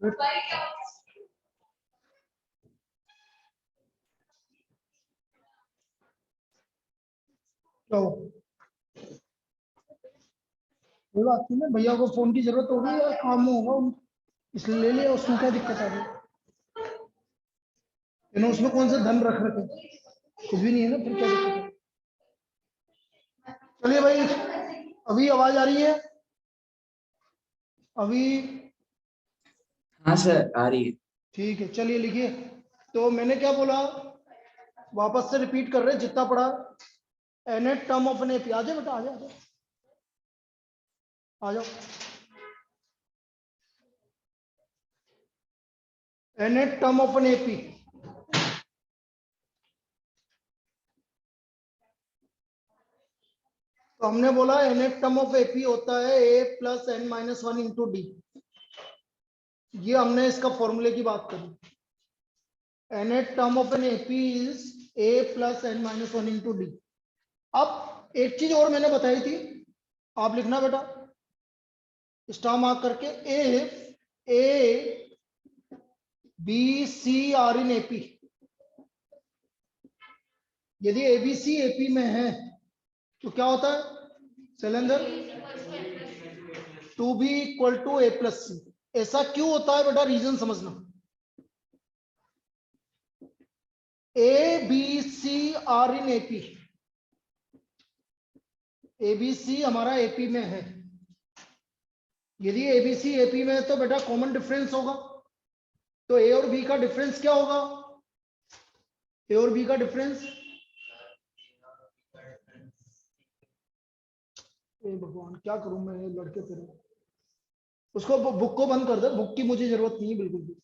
तो कोई बात नहीं, भैया को फोन की जरूरत होगी या काम होगा इसलिए ले लिया, उसमें क्या दिक्कत आ रही है? उसमें कौन सा धन रख रखे, कुछ भी नहीं है ना, फिर क्या दिक्कत है? चलिए भाई, अभी आवाज आ रही है? अभी? हाँ सर आ रही है। ठीक है, चलिए लिखिए। तो मैंने क्या बोला, वापस से रिपीट कर रहे जितना पढ़ा। nth term of an AP, आ जाओ बेटा, आ जाओ आ जाओ। nth term of an AP, तो हमने बोला nth टर्म ऑफ एपी होता है a plus n minus one into D. ये हमने इसका फॉर्मूले की बात करी। nth term of an AP is a plus n minus one into D. अब एक चीज और मैंने बताई थी, आप लिखना बेटा स्टार मार्क करके, A B C are in AP. यदि एबीसी एपी में है तो क्या होता है Shailendra? Two B equal to A plus C. ऐसा क्यों होता है बेटा, रीजन समझना। A B C are in AP, ABC हमारा एपी में है। यदि एबीसी एपी में है तो बेटा कॉमन डिफरेंस होगा, तो ए और बी का डिफरेंस क्या होगा? ए और बी का डिफरेंस, भगवान क्या करूं मैं, लड़के फिर उसको बुक को बंद कर दे, बुक की मुझे जरूरत नहीं है बिल्कुल भी।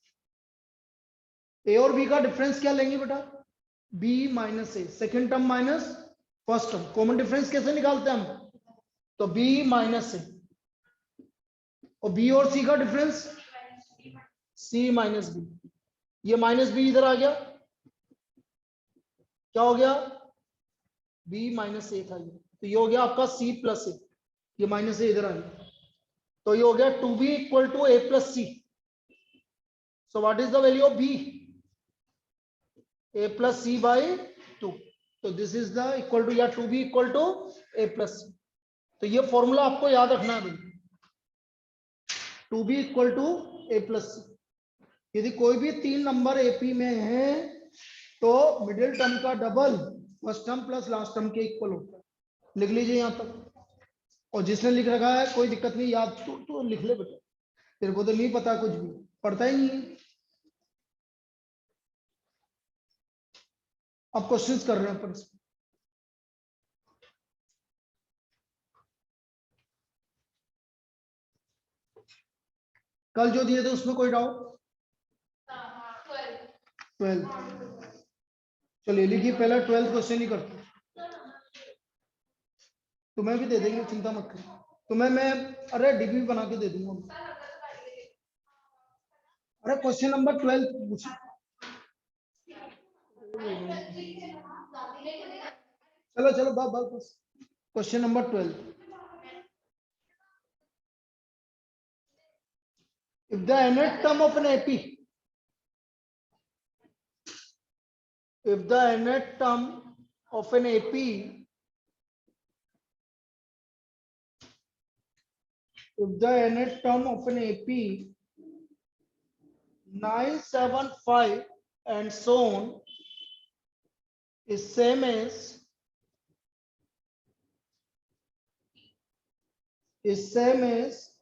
ए और बी का डिफरेंस क्या लेंगे बेटा? B minus A, second term minus first term. Common difference कैसे निकालते हैं हम? तो बी माइनस ए, और बी और सी का डिफरेंस सी माइनस बी। ये माइनस बी इधर आ गया, क्या हो गया? बी माइनस ए था ये, तो ये हो गया आपका सी प्लस ए, ये माइनस ए इधर आ गया, तो ये हो गया two B equal to A plus C. So what is the value of B? A plus C by two. तो this is the equal to, या two B equal to A plus C. तो ये formula आपको याद रखना है भाई, two B equal to A plus C. यदि कोई भी तीन नंबर एपी में है तो मिडिल टर्म का double first term plus last term के इक्वल होता है। लिख लीजिए यहां तक, और जिसने लिख रखा है कोई दिक्कत नहीं, याद तो लिख ले बेटा, तेरे को तो नहीं पता, कुछ भी पढ़ता ही नहीं है। अब क्वेश्चंस कर रहे हैं अपन। कल जो दिए थे उसमें कोई डाउट? 12। चलिए लिखिए, पहला 12 क्वेश्चन ही करते हैं, तुम्हें भी दे देंगे, चिंता मत करो। तुम्हें मैं अरे डीबी बना के दे दूंगा। अरे क्वेश्चन नंबर 12 पूछो। चलो चलो बस question number 12। If the nth term of an AP, if the nth term of an AP, if the nth term of an AP 975 and so on is same as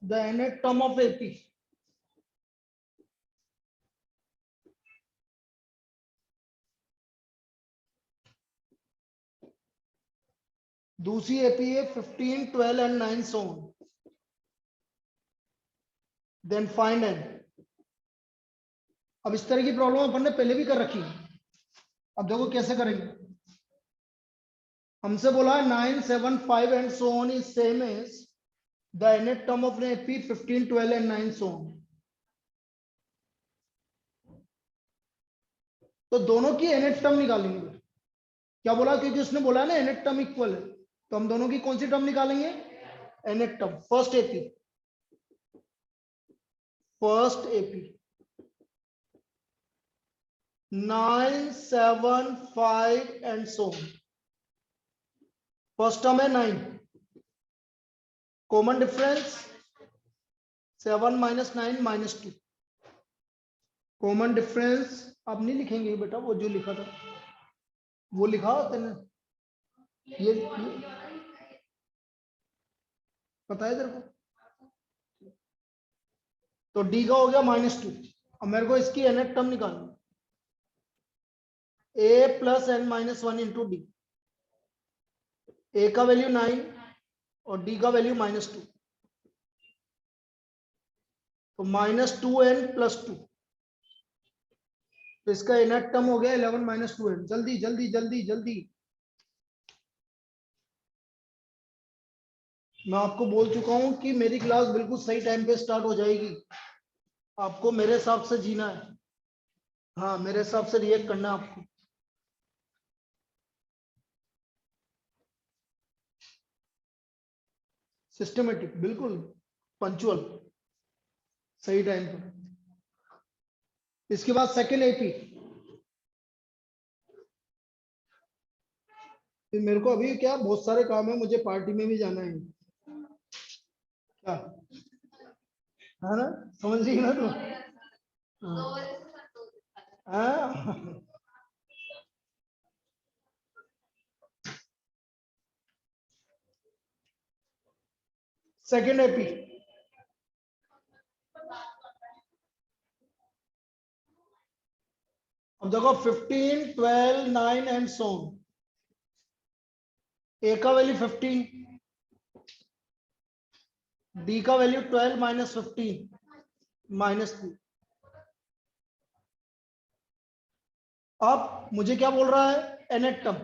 the nth term of AP, दूसरी AP है 15, 12 and 9 so on, then find n। अब इस तरह की problem अपन ने पहले भी कर रखी है, अब देखो कैसे करेंगे। हमसे बोला 975 and so on is same as the nth term of an AP 15, 12 and 9 so on। तो दोनों की nth टर्म निकालेंगे। क्या बोला? क्योंकि उसने बोला ना nth टर्म इक्वल है, तो हम दोनों की कौन सी टर्म निकालेंगे? nth term, first AP. 9, 7, 5 and so on. First term है 9, common difference 7 minus 9 minus 2, common difference आप नहीं लिखेंगे बेटा, वो जो लिखा था वो लिखा तेने, ये पता है तेरे को? तो डी का हो गया -2। अब मेरे को इसकी nth टर्म निकालनी, a plus n minus 1 into D. A का वैल्यू 9 और डी का वैल्यू -2, तो -2n प्लस 2, तो इसका nth टर्म हो गया 11 माइनस 2n। जल्दी जल्दी जल्दी जल्दी, मैं आपको बोल चुका हूं कि मेरी क्लास बिल्कुल सही टाइम पे स्टार्ट हो जाएगी, आपको मेरे हिसाब से जीना है। हाँ, मेरे हिसाब से रिएक्ट करना है आपको। सिस्टमेटिक, बिल्कुल पंचुअल, सही टाइम पर। इसके बाद सेकेंड एपी, फिर मेरे को अभी क्या बहुत सारे काम है, मुझे पार्टी में भी जाना है क्या, है ना? समझ रही ना तुम? हाँ। सेकेंड एपी, अब देखो 15, 12, 9 एंड सो ऑन। ए का वैल्यू 15, डी का वैल्यू 12 माइनस 15 -3। अब मुझे क्या बोल रहा है, nth term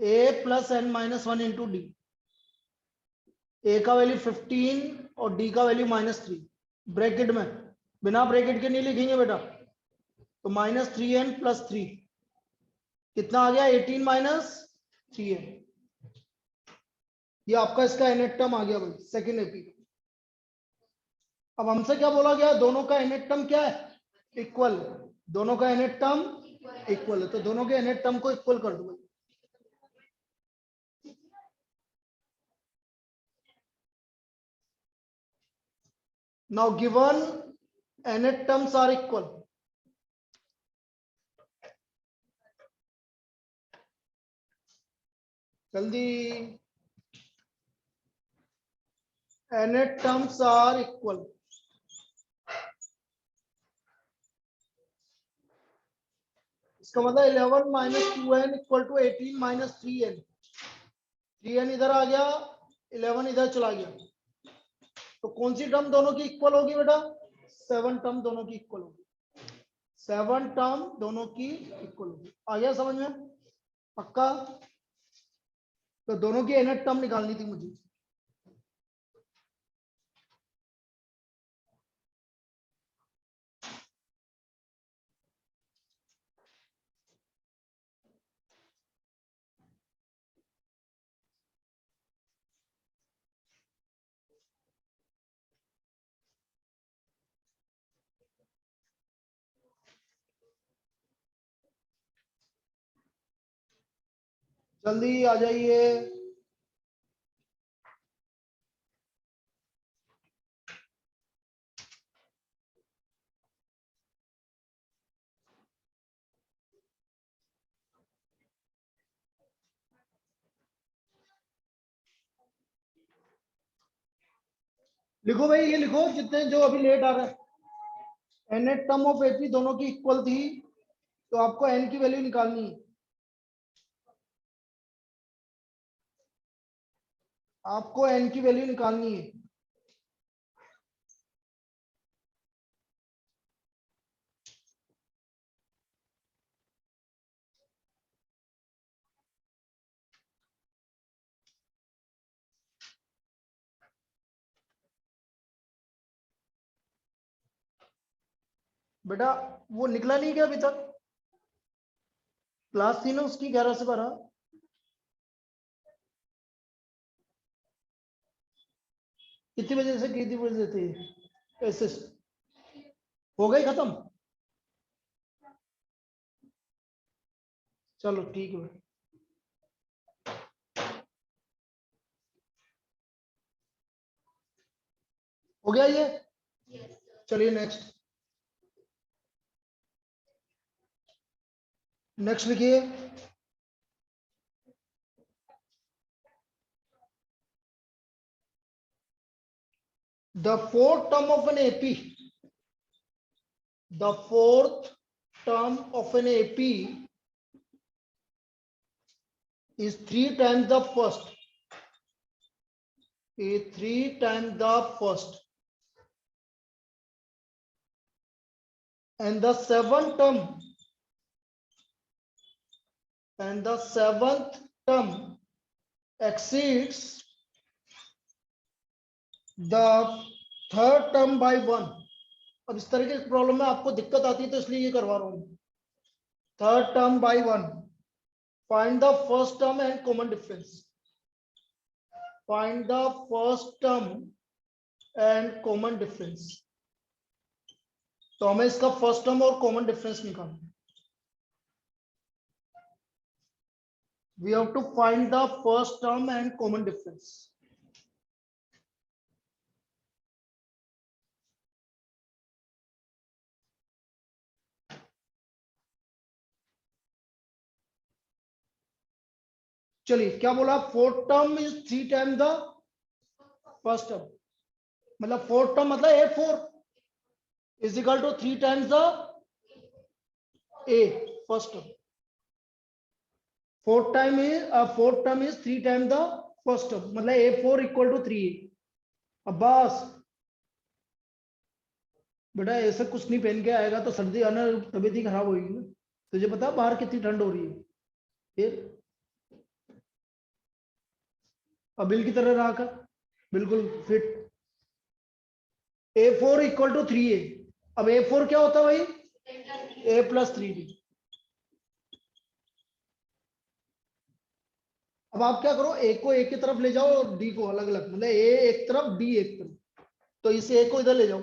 a plus n minus 1 into D. A का वैल्यू 15 और डी का वैल्यू -3, ब्रैकेट में, बिना ब्रैकेट के नहीं लिखेंगे बेटा, तो -3n प्लस 3 कितना आ गया, 18 माइनस 3n। ये आपका इसका nth टर्म आ गया भाई, सेकेंड एपी। अब हमसे क्या बोला गया, दोनों का nth टर्म क्या है, इक्वल। दोनों का nth टर्म इक्वल है, तो दोनों के nth टर्म को इक्वल कर दो भाई। Now given nth terms are equal, जल्दी, nth टर्म्स आर इक्वल। इसका मतलब 11 minus 2n equal to 18 minus 3n। 3n इधर आ गया, 11 इधर चला गया, तो कौन सी टर्म दोनों की इक्वल होगी बेटा, 7 टर्म दोनों की इक्वल होगी, 7 टर्म दोनों की इक्वल होगी। आ गया समझ में? पक्का? तो दोनों की nth टर्म निकालनी थी मुझे। जल्दी आ जाइए। लिखो भाई, ये लिखो जितने जो अभी लेट आ रहा है, nth टर्म ऑफ एपी दोनों की इक्वल थी, तो आपको n की वैल्यू निकालनी है। आपको n की वैल्यू निकालनी है। बेटा वो निकला नहीं क्या अभी तक? क्लास थी ना उसकी 11 से 12, कितनी बजे से कितनी बजे थे? ऐसे हो गई खत्म? चलो ठीक है, हो गया ये। चलिए नेक्स्ट, नेक्स्ट लिखिए। The fourth term of an AP, the fourth term of an AP is 3 times the first, is 3 times the first, and the seventh term, and the seventh term exceeds the third term by 1. अब इस तरह की problem में आपको दिक्कत आती है तो इसलिए ये करवा रहा हूं। Third term by 1, find the first term and common difference, find the first term and common difference. तो हमें इसका फर्स्ट टर्म और कॉमन डिफरेंस निकालना। We have to find the first term and common difference. चलिए क्या बोला, fourth term is 3 time the first term, मतलब fourth term मतलब A4 is equal to 3 times the A first term. Fourth term is 3 time the first term, मतलब A4 equal to 3A। अब बस बेटा ऐसे कुछ नहीं पहन के आएगा तो सर्दी आना, तबीयत ही खराब होगी ना। तुझे पता बाहर कितनी ठंड हो रही है, फिर अबिल की तरह रहा कर, बिल्कुल fit. A4 equal to 3A। अब A4 क्या होता है भाई, A प्लस 3B। अब आप क्या करो, A को एक की तरफ ले जाओ और D को अलग अलग, मतलब A एक तरफ D एक तरफ, तो इस A को इधर ले जाओ,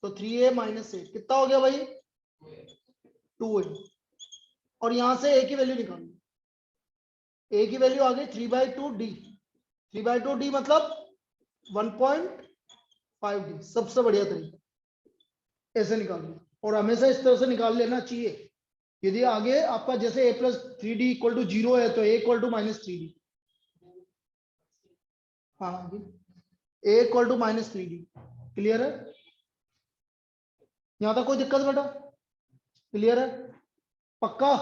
तो 3A माइनस 8 कितना हो गया भाई, 2A। और यहां से A की वैल्यू निकालो, A की वैल्यू आ गई 3/2D, 3/2D मतलब 1.5D, सबसे बढ़िया तरीका ऐसे निकालना। और हमेशा इस तरह से निकाल लेना चाहिए। यदि आगे आपका जैसे A plus 3D equal to 0 है तो A equal to minus 3D, हाँ A equal to minus 3D। Clear है, यहां तक कोई दिक्कत बेटा, क्लियर है पक्का।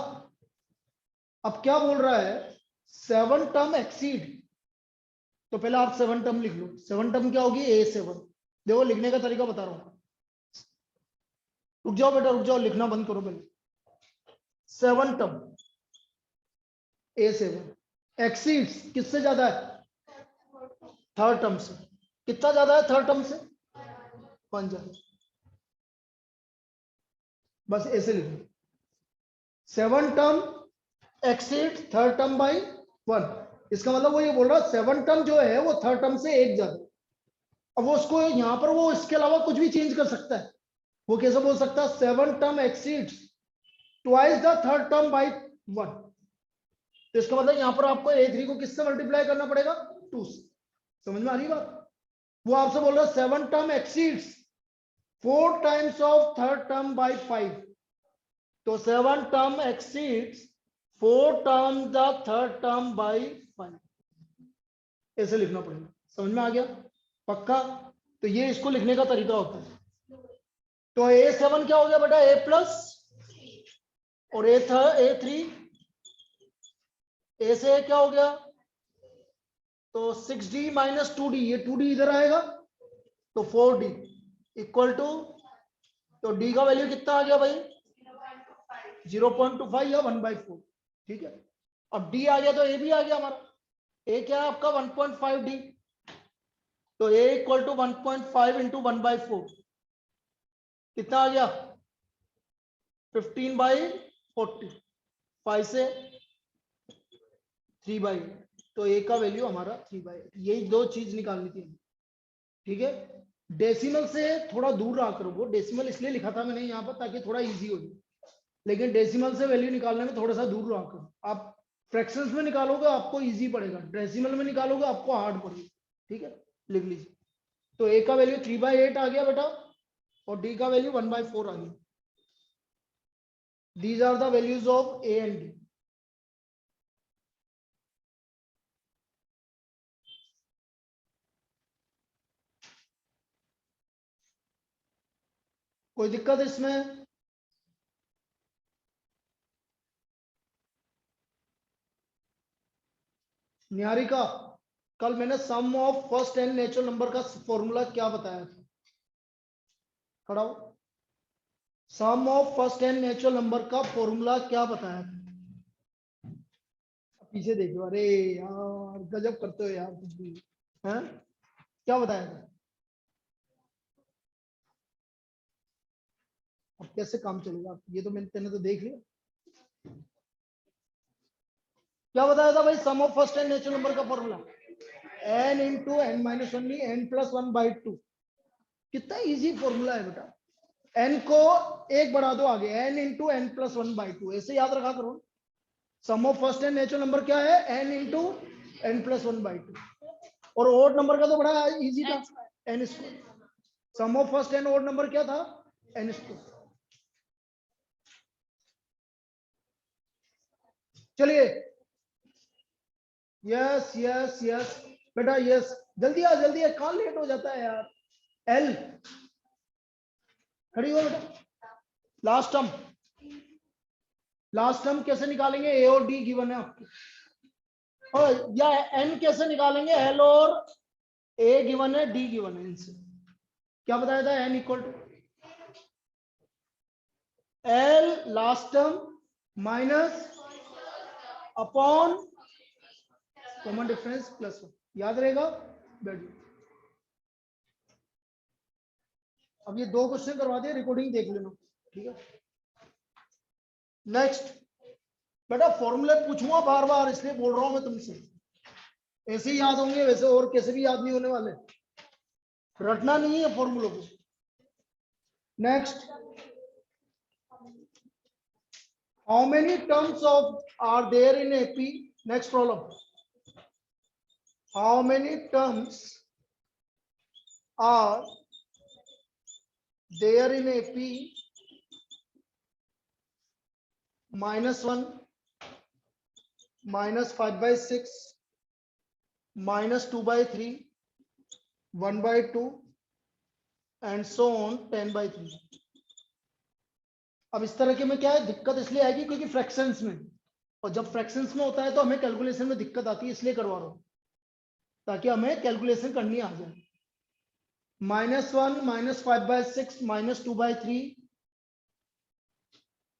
अब क्या बोल रहा है, 7 टर्म एक्सीड, तो पहले आप 7 टर्म लिख लो। 7 टर्म क्या होगी, A7। देखो लिखने का तरीका बता रहा हूं, रुक जाओ बेटा रुक जाओ, लिखना बंद करो पहले। 7 टर्म A7 एक्सीड्स किससे ज्यादा है, थर्ड टर्म से। कितना ज्यादा है थर्ड टर्म से, 1 ज्यादा। बस ऐसे लिखो, 7 term exceed third term by 1। इसका मतलब वो ये बोल रहा है 7 टर्म जो है वो थर्ड टर्म से 1 ज्यादा। अब वो उसको यहां पर वो इसके अलावा कुछ भी चेंज कर सकता है। वो कैसे बोल सकता है, 7 term exceeds twice the third term by 1। तो इसका मतलब यहां पर आपको A3 को किससे मल्टीप्लाई करना पड़ेगा, 2 से। समझ में आ रही बात, वो आपसे बोल रहा है 7 term exceeds 4 times of third term by 5। तो 7 term exceeds 4 term the third term by 5, ऐसे लिखना पड़ेगा। समझ में आ गया पक्का। तो ये इसको लिखने का तरीका होता है। तो A7 क्या हो गया बेटा, A प्लस, और A3 A से क्या हो गया, तो 6D माइनस 2D, ये 2D इधर आएगा तो 4D इक्वल टू, तो D का वैल्यू कितना आ गया भाई, 0.25 या 1/4। ठीक है, अब D आ गया तो A भी आ गया हमारा। A क्या है आपका 1.5D, तो A इक्वल टू 1.5 इंटू 1/4 कितना आ गया, 15/40, 5 से 3/8, तो A का वैल्यू हमारा 3/8। यही दो चीज निकालनी थी। ठीक है, डेसिमल से थोड़ा दूर रहा करो, वो डेसिमल इसलिए लिखा था मैंने यहाँ पर ताकि थोड़ा इजी हो जाए। लेकिन डेसिमल से वैल्यू निकालने में थोड़ा सा दूर रखो। आप फ्रैक्शंस में निकालोगे आपको इजी पड़ेगा, डेसिमल में निकालोगे आपको हार्ड पड़ेगा। ठीक है, लिख लीजिए। तो ए का वैल्यू 3/8 आ गया बेटा और डी का वैल्यू 1/4 आ गया। These are the values of A and D. कोई दिक्कत इसमें? निहारिका, कल मैंने sum of first n natural number का फॉर्मूला क्या बताया था? खड़ा हो। Sum of first n natural number का फॉर्मूला क्या बताया था? पीछे देखो। अरे यार गजब करते हो यार कुछ भी। हैं? क्या बताया था? अब कैसे काम चलेगा? ये तो मैंने तो देख लिया। क्या बताया था भाई? Sum of first n natural number का formula n into n minus one n plus 1/2। कितना इजी फॉर्मूला है बेटा। n को एक बढ़ा दो आगे, n इंटू n प्लस 1/2, ऐसे याद रखा करो। Sum of first n natural number क्या है? n into n plus 1/2। और ओड नंबर का तो बड़ा इजी था, n square. Sum of first and odd number क्या था? n square. चलिए, यस यस यस बेटा, यस। जल्दी आ, जल्दी आ, कहां लेट हो जाता है यार। एल खड़ी हो बेटा। लास्ट टर्म, लास्ट टर्म कैसे निकालेंगे? ए और डी गिवन है आपको। और या एन कैसे निकालेंगे? एल और ए गिवन है, डी गिवन है। इनसे क्या बताया था? N equal to L last term minus upon common difference plus 1। याद रहेगा? बैठ। अब ये 2 क्वेश्चन करवा दिए, रिकॉर्डिंग देख लेना। ठीक है, नेक्स्ट बेटा। फॉर्मूले पूछूंगा बार बार, इसलिए बोल रहा हूं मैं तुमसे। ऐसे ही याद होंगे वैसे, और कैसे भी याद नहीं होने वाले। रटना नहीं है फॉर्मूलों को। Next, how many terms of are there in AP? Next problem, how many terms are there in AP? -1, -5/6, -2/3, 1/2 and so on 10/3। अब इस तरह के में क्या है, दिक्कत इसलिए आएगी क्योंकि फ्रैक्शंस में, और जब फ्रैक्शंस में होता है तो हमें कैलकुलेशन में दिक्कत आती है, इसलिए करवा रहा हूं ताकि हमें कैलकुलेशन करनी आ जाए। -1, -5/6, -2/3,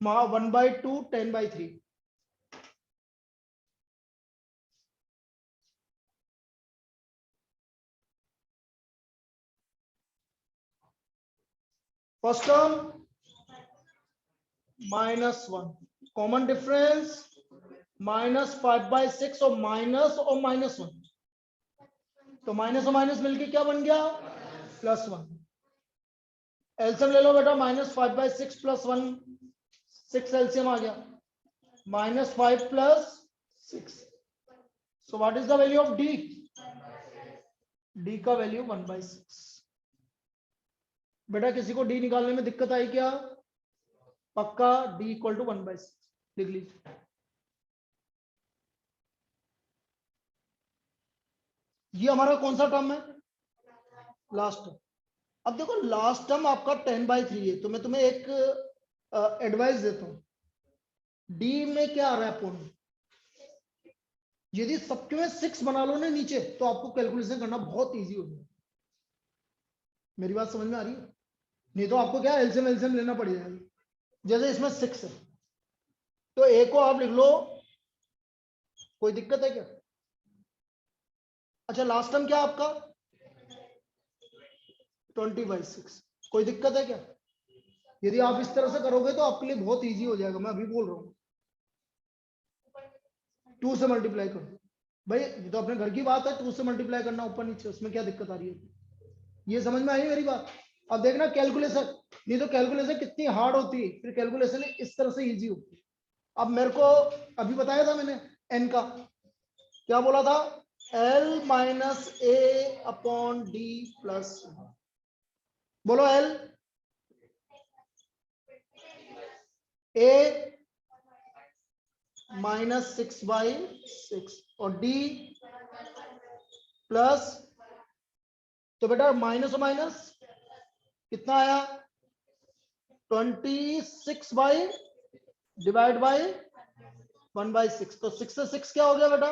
1/2, 10/3। फर्स्ट टर्म -1, कॉमन डिफरेंस -5/6 और -1, तो माइनस और माइनस मिलके क्या बन गया? +1। एलसीएम ले लो बेटा, -5/6 +1, 6 एलसीएम आ गया, -5 + 6। सो what is the value of D? D का वैल्यू 1/6। बेटा किसी को डी निकालने में दिक्कत आई क्या? पक्का डी इक्वल टू 1/6 लिख लीजिए। ये हमारा कौन सा टर्म है? Last term. अब देखो, लास्ट टर्म आपका 10/3 है, तो मैं तुम्हें एक एडवाइस देता हूं। डी में क्या आ रहा है? पूर्ण। यदि सबके में 6 बना लो ना नीचे, तो आपको कैलकुलेशन करना बहुत इजी हो जाएगा। मेरी बात समझ में आ रही है? नहीं तो आपको क्या एलसीएम एलसीएम लेना पड़ जाएगा। जैसे इसमें 6 है तो ए को आप लिख लो, कोई दिक्कत है क्या? अच्छा, लास्ट टर्म क्या आपका? 20/6। कोई दिक्कत है क्या? यदि आप इस तरह से करोगे तो आपके लिए बहुत इजी हो जाएगा, मैं अभी बोल रहा हूं। 2 से मल्टीप्लाई करो भाई, ये तो अपने घर की बात है। 2 से मल्टीप्लाई करना ऊपर नीचे, उसमें क्या दिक्कत आ रही है? ये समझ में आई मेरी बात? अब देखना कैलकुलेशन, नहीं तो कैलकुलेशन कितनी हार्ड होती है, फिर कैलकुलेशन इस तरह से इजी होती है। अब मेरे को अभी बताया था मैंने एन का, क्या बोला था, एल माइनस ए अपॉन डी प्लस, बोलो एल ए माइनस 6/6 और डी प्लस, तो बेटा माइनस और माइनस कितना आया 26 बाई डिवाइड बाई 1/6, तो 6 से 6 क्या हो गया बेटा,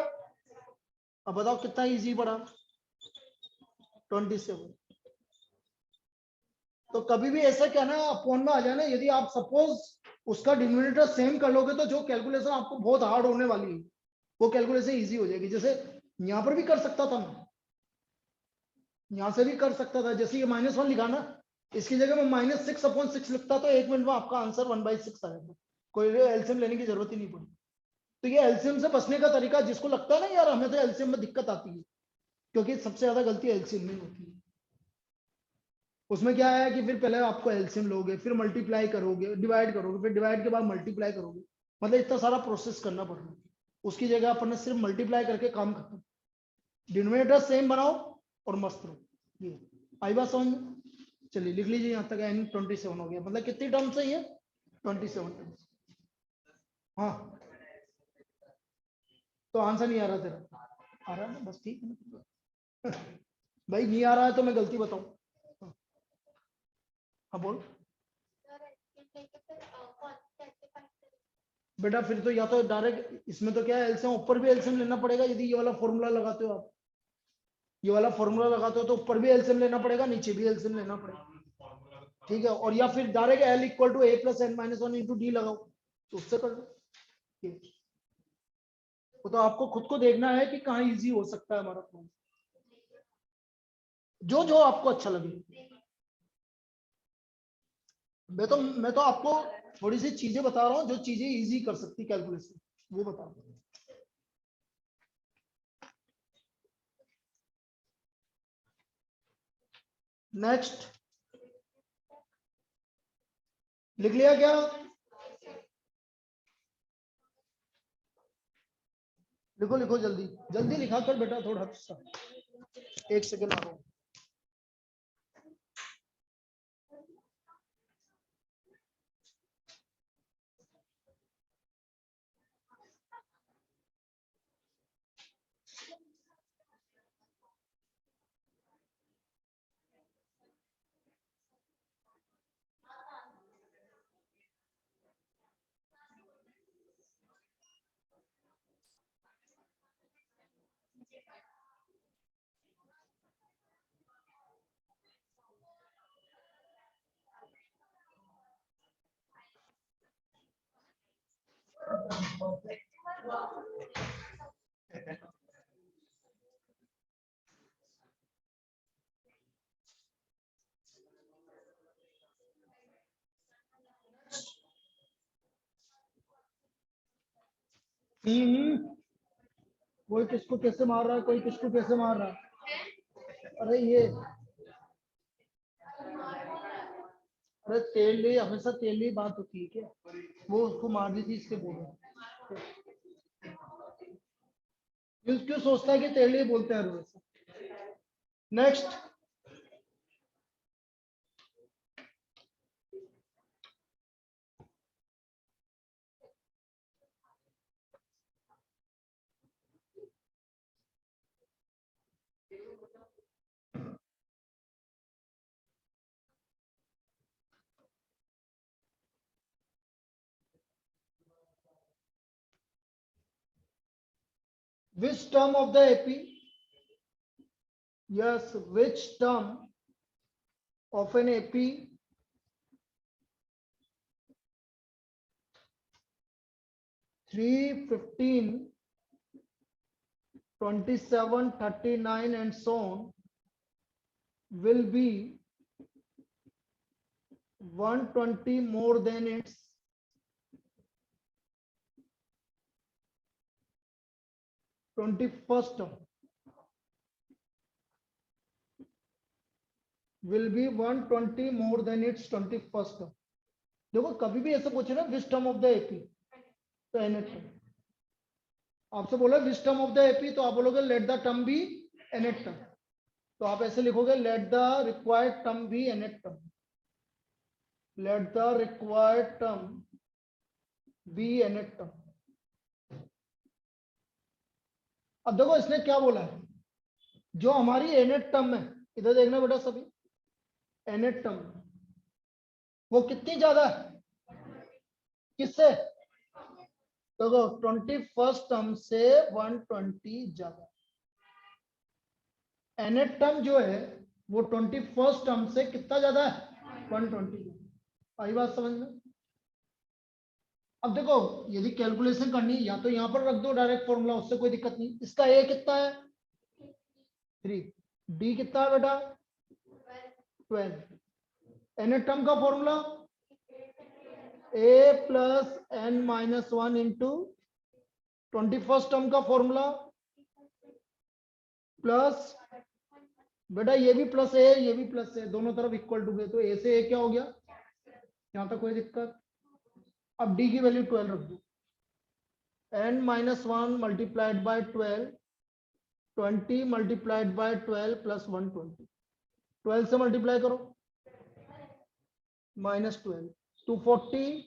अब बताओ कितना इजी पड़ा 27। तो कभी भी ऐसा क्या ना अपॉन में आ जाए ना, यदि आप सपोज उसका डिनोमिनेटर सेम कर लोगे तो जो कैलकुलेशन आपको बहुत हार्ड होने वाली है वो कैलकुलेशन इजी हो जाएगी। जैसे यहां पर भी कर सकता था मैं, यहां से भी कर सकता था, जैसे ये -1 लिखा ना, इसकी जगह मैं -6/6 लिखता तो 1 मिनट में आपका आंसर 1/6 आ जाता, कोई एलसीएम लेने की जरूरत ही नहीं पड़ी। तो ये एलसीएम से बचने का तरीका, जिसको लगता है ना यार हमें तो एलसीएम में दिक्कत आती है, क्योंकि सबसे ज्यादा गलती एलसीएम में होती है। उसमें क्या है कि फिर पहले आपको एलसीएम लोगे, फिर मल्टीप्लाई करोगे, डिवाइड करोगे, फिर डिवाइड के बाद मल्टीप्लाई करोगे, मतलब इतना सारा प्रोसेस करना पड़ रहा है। उसकी जगह अपन ने सिर्फ मल्टीप्लाई करके काम खत्म, डिनोमिनेटर सेम बनाओ और मस्त रहो। ये आई बात समझ में? चलिए लिख लीजिए, यहाँ तक एन 27 हो गया, मतलब कितनी टर्म से ये 27 टर्म। हाँ तो आंसर नहीं आ रहा तेरा, आ रहा है ना, बस ठीक है ना। भाई नहीं आ रहा है तो मैं गलती बताऊं, हाँ बोल बेटा, फिर तो या तो डायरेक्ट इसमें तो क्या है एलसीएम, ऊपर भी एलसीएम लेना पड़ेगा यदि ये वाला फॉर्मूला लगाते हो आप, ये वाला फॉर्मूला लगाते हो तो ऊपर भी एलसीएम लेना पड़ेगा, नीचे भी एलसीएम लेना पड़ेगा, ठीक है। और या फिर direct L equal to A plus N minus 1 into D लगाओ, तो उससे कर लो। वो तो आपको खुद को देखना है कि कहाँ इजी हो सकता है हमारा फॉर्म, जो जो आपको अच्छा लगे। मैं तो आपको थोड़ी सी चीजें बता रहा हूँ जो चीजें इजी कर सकती कैलकुलेशन, वो बता रहा हूँ। नेक्स्ट लिख लिया क्या, लिखो लिखो जल्दी जल्दी लिखा कर बेटा, थोड़ा सा 1 सेकंड आ रहा हूँ। कोई किसको कैसे मार रहा है, कोई किसको कैसे मार रहा है, अरे ये, अरे तेली हमेशा तेली बात होती है क्या, वो उसको मार दी थी इसके बोल रहे हैं। क्यों क्यों सोचता है कि तेली बोलते हैं हमेशा। Next which term of the AP, yes, which term of an AP three, 15, 27, 39 and so on will be 120 more than its 21st term. will be 120 more than its 21st term. देखो कभी भी ऐसे पूछे ना which term of the AP, तो nth term आपसे बोला which term of the AP, तो आप बोलोगे let the term be nth term, तो आप ऐसे लिखोगे let the required term be nth term, let the required term be nth term. अब देखो इसने क्या बोला है, जो हमारी nth टर्म है, इधर देखना बेटा सभी, nth टर्म वो कितनी ज्यादा है किससे, देखो 21st टर्म से 120 ज्यादा, nth टर्म जो है वो 21st टर्म से कितना ज्यादा है 120। आई बात समझ में। अब देखो यदि कैलकुलेशन करनी या तो यहां पर रख दो डायरेक्ट फॉर्मूला, उससे कोई दिक्कत नहीं। इसका ए कितना है 3, डी कितना है बेटा 12, nth टर्म का formula a plus n minus 1 into 21st term का फॉर्मूला प्लस बेटा ये भी प्लस है ये भी प्लस है, दोनों तरफ इक्वल टू गए, तो a से a क्या हो गया, यहां तक कोई दिक्कत। अब d की वैल्यू 12 रख दो, n minus 1 multiplied by 12, 20 multiplied by 12 plus 120, 12 से मल्टीप्लाई करो माइनस 12, 240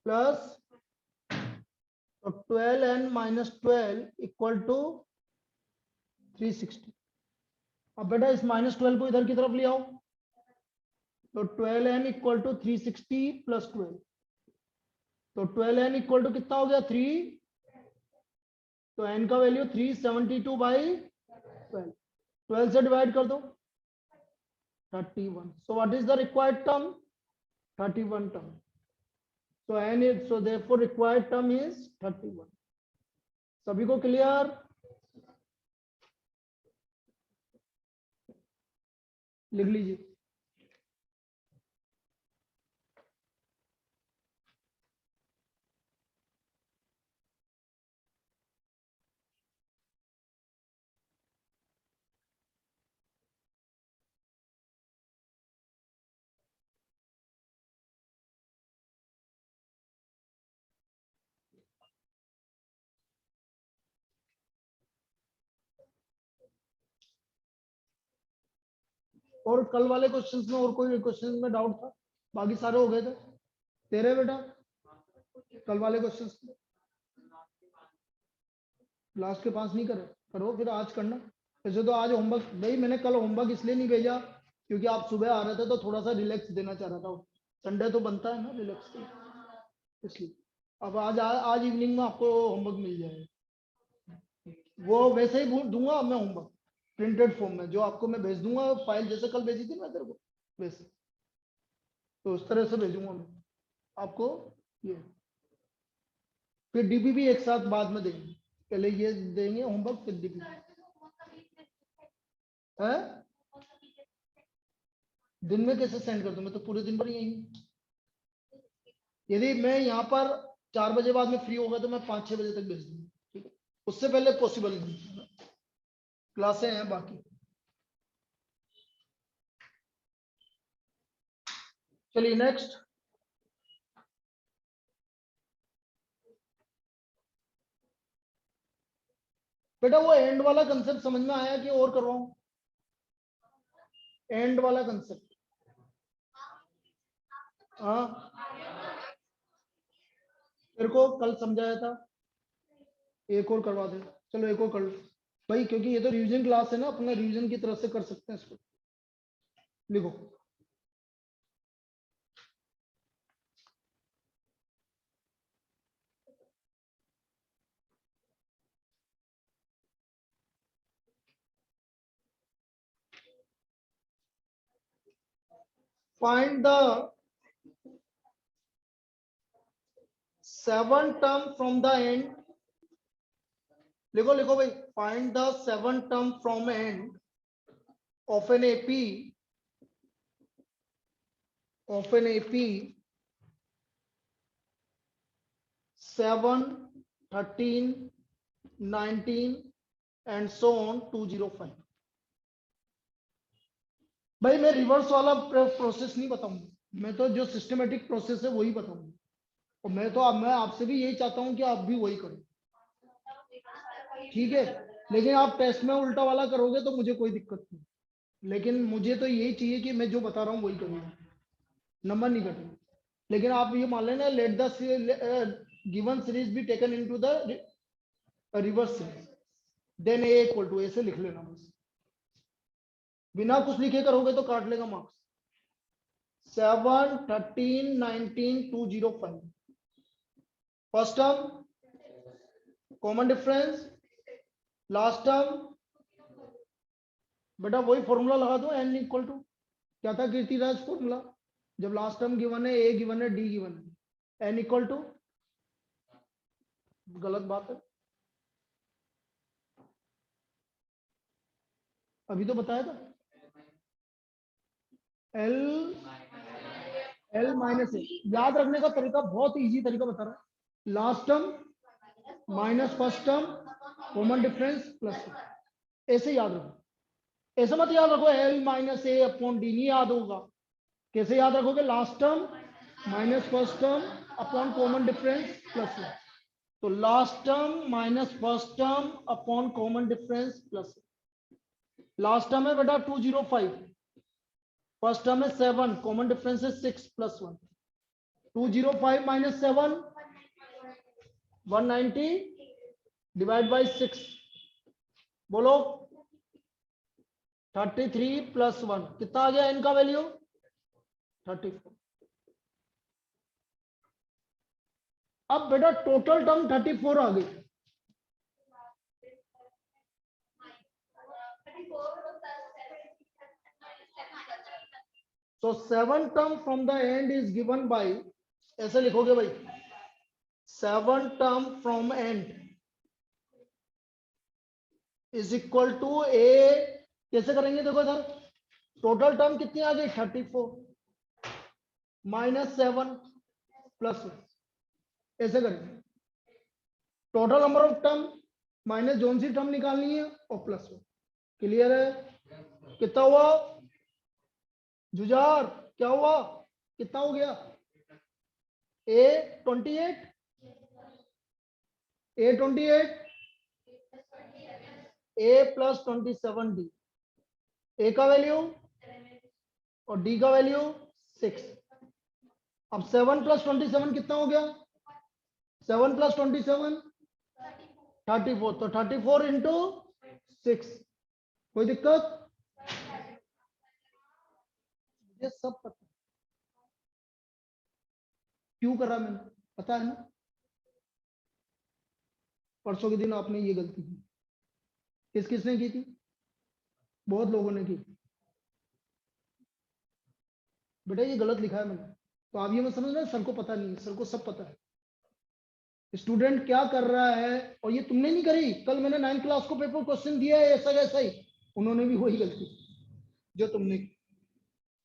प्लस, तो 12n माइनस 12 इक्वल टू 360। अब बेटा इस माइनस 12 को इधर की तरफ ले आओ, तो 12n इक्वल टू 360 प्लस 12, तो 12n इक्वल टू कितना हो गया 3, तो n का वैल्यू 372 बाई 12, 12 से डिवाइड कर दो 31, so what is the required term 31 term, so n is, so therefore required term is 31। सभी को क्लियर, लिख लीजिए। और कल वाले क्वेश्चंस में और कोई क्वेश्चंस में डाउट था, बाकी सारे हो गए थे तेरे बेटा, कल वाले क्वेश्चंस लास्ट के 5 नहीं करे, करो फिर आज करना। वैसे तो आज होमवर्क भाई मैंने कल होमवर्क इसलिए नहीं भेजा क्योंकि आप सुबह आ रहे थे तो थोड़ा सा रिलैक्स देना चाह रहा था, संडे तो बनता है ना रिलैक्स के, इसलिए अब आज इवनिंग में आपको होमवर्क मिल जाएगा, वो वैसे ही दूंगा मैं होमवर्क प्रिंटेड फॉर्म में, जो आपको मैं भेज दूंगा फाइल, जैसे कल भेजी थी मैं तेरे को वैसे, तो उस तरह से भेजूंगा मैं आपको ये, फिर डीपी भी एक साथ बाद में देंगे, पहले ये देंगे होमवर्क फिर डीपी है। दिन में कैसे सेंड कर दूं, मैं तो पूरे दिन भर यही हूं। यदि मैं यहाँ पर 4 बजे बाद में फ्री होगा तो मैं 5-6 बजे तक भेज दूंगा, ठीक है, उससे पहले पॉसिबल नहीं, क्लासें हैं बाकी। चलिए नेक्स्ट, बेटा वो एंड वाला कंसेप्ट समझ में आया कि और करवाऊं, एंड वाला कंसेप्ट, हाँ तेरे को कल समझाया था, एक और करवा दे, चलो एक और कर लो भाई, क्योंकि ये तो रिवीजन क्लास है ना, अपना रिवीजन की तरफ से कर सकते हैं इसको। लिखो find the 7 term from the end, लिखो लिखो भाई, find the 7 term from end of an AP, of an AP 7, 13, 19 and so on 205। भाई मैं रिवर्स वाला प्रोसेस नहीं बताऊंगा, मैं तो जो सिस्टमेटिक प्रोसेस है वही बताऊंगा। और मैं आपसे भी यही चाहता हूं कि आप भी वही करो, ठीक है। लेकिन आप टेस्ट में उल्टा वाला करोगे तो मुझे कोई दिक्कत नहीं, लेकिन मुझे तो यही चाहिए कि मैं जो बता रहा हूँ वही करूँगा, नंबर नहीं कटेंगे। लेकिन आप ये मान लेना, let the given series be taken into the reverse series, then A equal to, ऐसे लिख लेना बस, बिना कुछ लिखे करोगे तो काट लेगा marks. 7 13 19 205, first term common difference, last term बेटा वही फॉर्मूला लगा दो, एन इक्वल टू, क्या था कीर्तिराज फॉर्मूला, जब लास्ट टर्म गिवन है, ए गिवन है, डी गिवन है, एन इक्वल टू, गलत बात है, अभी तो बताया था, एल एल माइनस ए। याद रखने का तरीका बहुत इजी तरीका बता रहा हूं, last term minus first term common difference plus, ऐसे याद रखो। ऐसा मत याद रखो एल माइनस ए अपॉन डी, नहीं याद होगा। कैसे याद रखोगे, last term minus first term upon common difference plus 1, तो last term minus first term upon common difference plus, last term है बेटा 205, फर्स्ट टर्म है 7, कॉमन डिफरेंस है 6 प्लस 1, 205 माइनस 7 190 डिवाइड बाई 6, बोलो 33 प्लस 1 कितना आ गया, इनका वैल्यू 34। अब बेटा टोटल टर्म 34 आ गई, so 7 term from the end is given by, ऐसे लिखोगे भाई, 7 term from end is equal to a, कैसे करेंगे देखो इधर, टोटल टर्म कितनी आ गई 34 माइनस 7 प्लस 1, ऐसे करेंगे, total number of term minus जोन सी टर्म निकालनी है और प्लस 1, क्लियर है। कितना हुआ जुजार, क्या हुआ, कितना हो गया, ए 28, ए 28, ए प्लस 27 डी, ए का वैल्यू और डी का वैल्यू 6। अब 7 प्लस 27 कितना हो गया, 7 प्लस 27 34, तो 34 इंटू 6, कोई दिक्कत, ये सब पता क्यों करा मैंने, पता है ना, परसों के दिन आपने ये गलती की, किस किसने की थी, बहुत लोगों ने की, बेटा ये गलत लिखा है मैंने, तो आप ये मत समझना सर को पता नहीं है, सर को सब पता है, स्टूडेंट क्या कर रहा है। और ये तुमने नहीं करी, कल मैंने 9th क्लास को पेपर क्वेश्चन दिया है ऐसा कैसा ही, उन्होंने भी वही गलती जो तुमने की,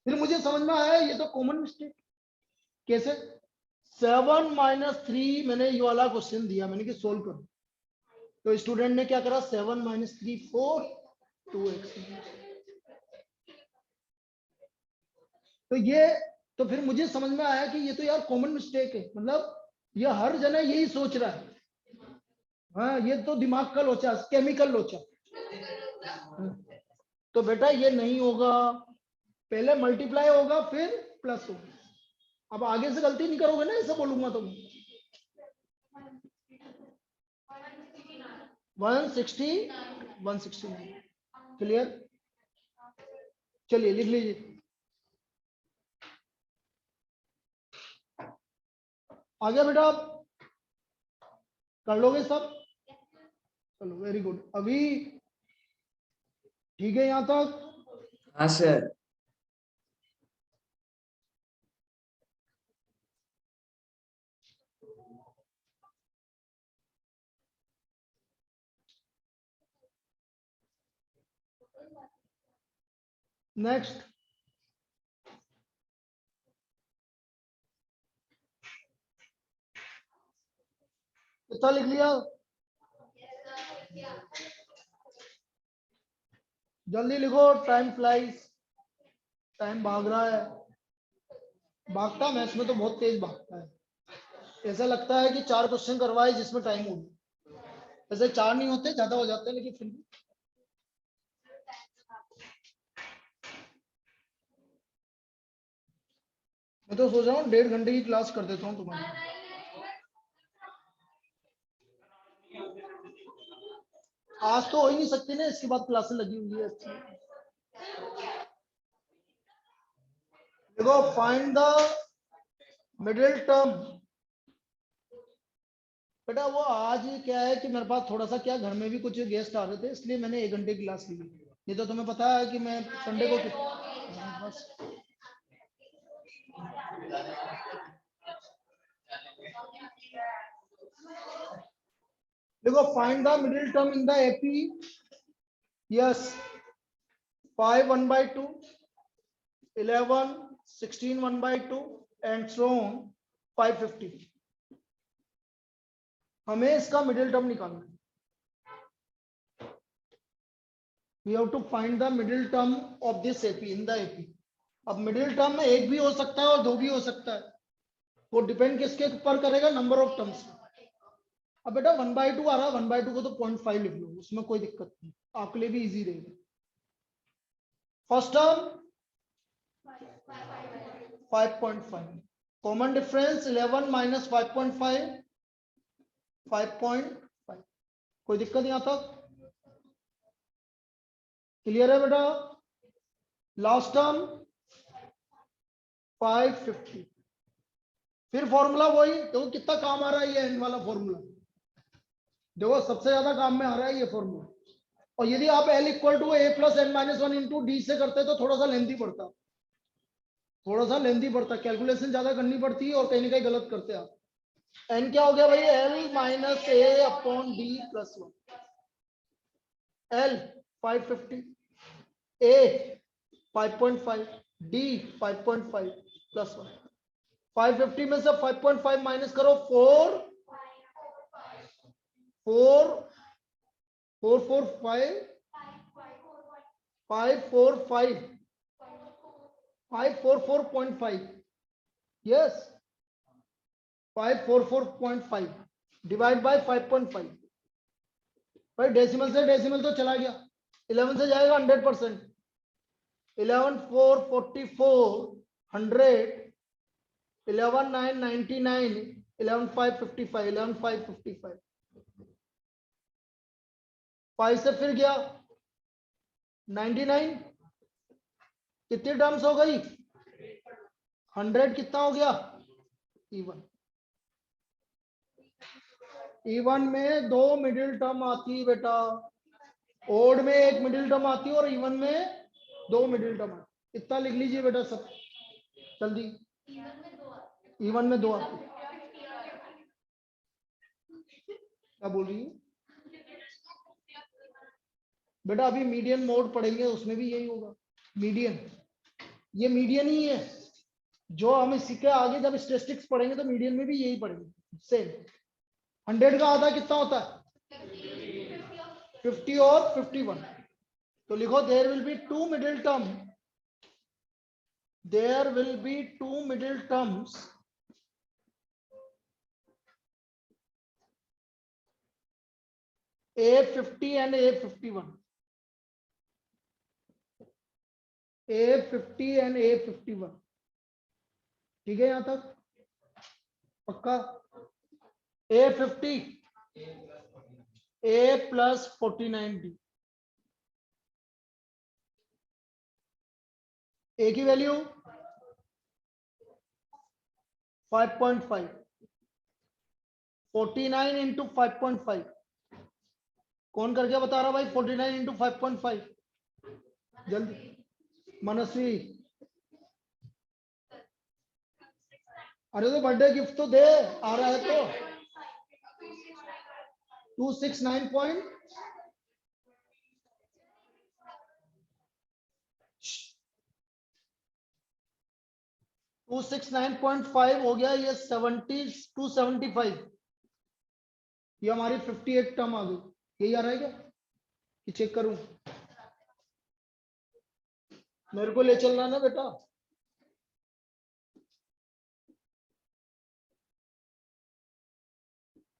फिर मुझे समझ में आया ये तो कॉमन मिस्टेक। कैसे, 7 माइनस 3 मैंने ये वाला क्वेश्चन दिया, मैंने कि सोल्व करो, तो स्टूडेंट ने क्या करा, 7 माइनस 3 4 2x, तो ये, तो फिर मुझे समझ में आया कि ये तो यार कॉमन मिस्टेक है, मतलब ये हर जना यही सोच रहा है, हाँ ये तो दिमाग का लोचा, केमिकल लोचा। तो बेटा ये नहीं होगा, पहले मल्टीप्लाई होगा फिर प्लस होगा, अब आगे से गलती नहीं करोगे ना, ऐसा बोलूंगा तो 169, क्लियर, चलिए लिख लीजिए, आ गया बेटा, आप कर लोगे सब, चलो वेरी गुड, अभी ठीक है यहां तक, हाँ सर। नेक्स्ट, कितना लिख लिया, जल्दी लिखो, टाइम फ्लाइज, टाइम भाग रहा है, भागता मैथ्स में तो बहुत तेज भागता है। ऐसा लगता है कि 4 क्वेश्चन करवाए जिसमें टाइम हो गया, वैसे 4 नहीं होते, ज्यादा हो जाते हैं, लेकिन फिर भी मैं तो सोच रहा हूँ 1.5 घंटे की क्लास कर देता हूँ तुम्हारी। आज तो हो ही नहीं सकती ना, इसके बाद क्लासेस लगी हुई है अच्छी। देखो, फाइंड द मिडिल टर्म। बेटा वो आज क्या है कि मेरे पास थोड़ा सा क्या, घर में भी कुछ गेस्ट आ रहे थे, इसलिए मैंने 1 घंटे की क्लास ली। ये तो तुम्हें पता है कि मैं संडे को बस। देखो, find the middle term in the AP. Yes, 5 1/2, 11 16 1/2 and so on 550। हमें इसका मिडिल टर्म निकालना है। We have to find the middle term of this AP in the AP. अब मिडिल टर्म में एक भी हो सकता है और 2 भी हो सकता है, वो डिपेंड किसके ऊपर करेगा, नंबर ऑफ टर्म्स। अब बेटा 1/2 आ रहा है, 1/2 को तो 0.5 लिख लो, उसमें कोई दिक्कत नहीं, आपके लिए भी इजी रहेगा। First term 5.5, common difference 11 minus 5.5 5.5, कोई दिक्कत नहीं आता, क्लियर है बेटा। लास्ट टर्म 550, फिर फॉर्मूला वही, देखो कितना काम आ रहा है ये एन वाला फॉर्मूला, देखो सबसे ज्यादा काम में आ रहा है ये फॉर्मूला। और यदि आप L equal to A plus N minus 1 into D से करते तो थोड़ा सा लेंथी पड़ता, कैलकुलेशन ज्यादा करनी पड़ती है और कहीं ना कहीं गलत करते आप। N क्या हो गया भाई, L minus A upon D plus 1। L 550, A 5.5, D 5.5 plus 1। 550 में से 5.5 माइनस करो, 4 4 4 4 5 5 4 5 544.5, यस 544.5 डिवाइड बाय 5.5। भाई डेसिमल से डेसिमल तो चला गया, 11 से जाएगा 100%, 11 4 44 100, 11 9 99, 11 5 55, 11 5 55, 5 से फिर गया 99, कितनी टर्म्स हो गई, 100, कितना हो गया, इवन। इवन में 2 मिडिल टर्म आती है बेटा, ओड में 1 मिडिल टर्म आती है और इवन में 2 मिडिल टर्म आती है। इतना लिख लीजिए बेटा सब जल्दी, इवन में 2 आती है। क्या बोल रही है बेटा, अभी मीडियन मोड पढ़ेंगे उसमें भी यही होगा, मीडियन, ये मीडियन ही है, जो हम इसी के आगे जब स्टैटिस्टिक्स पढ़ेंगे तो मीडियन में भी यही पढ़ेंगे सेम। 100 का आधा कितना होता है, 50 और 51, तो लिखो there will be 2 middle term, there will be 2 middle terms A50 and A51, A50 and A51, ठीक है यहां तक पक्का। A50 A plus 49D, A की वैल्यू 5.5, 49 इंटू 5.5, कौन करके बता रहा भाई, 49 इंटू 5.5, जल्दी मनस्वी, अरे तो बर्थडे गिफ्ट तो दे, आ रहा है तो 269 पॉइंट, 269.5 हो गया, ये 70 275, ये हमारी 58 टर्म आ गई, यही आ रहा है क्या कि चेक करूं, मेरे को ले चलना ना बेटा।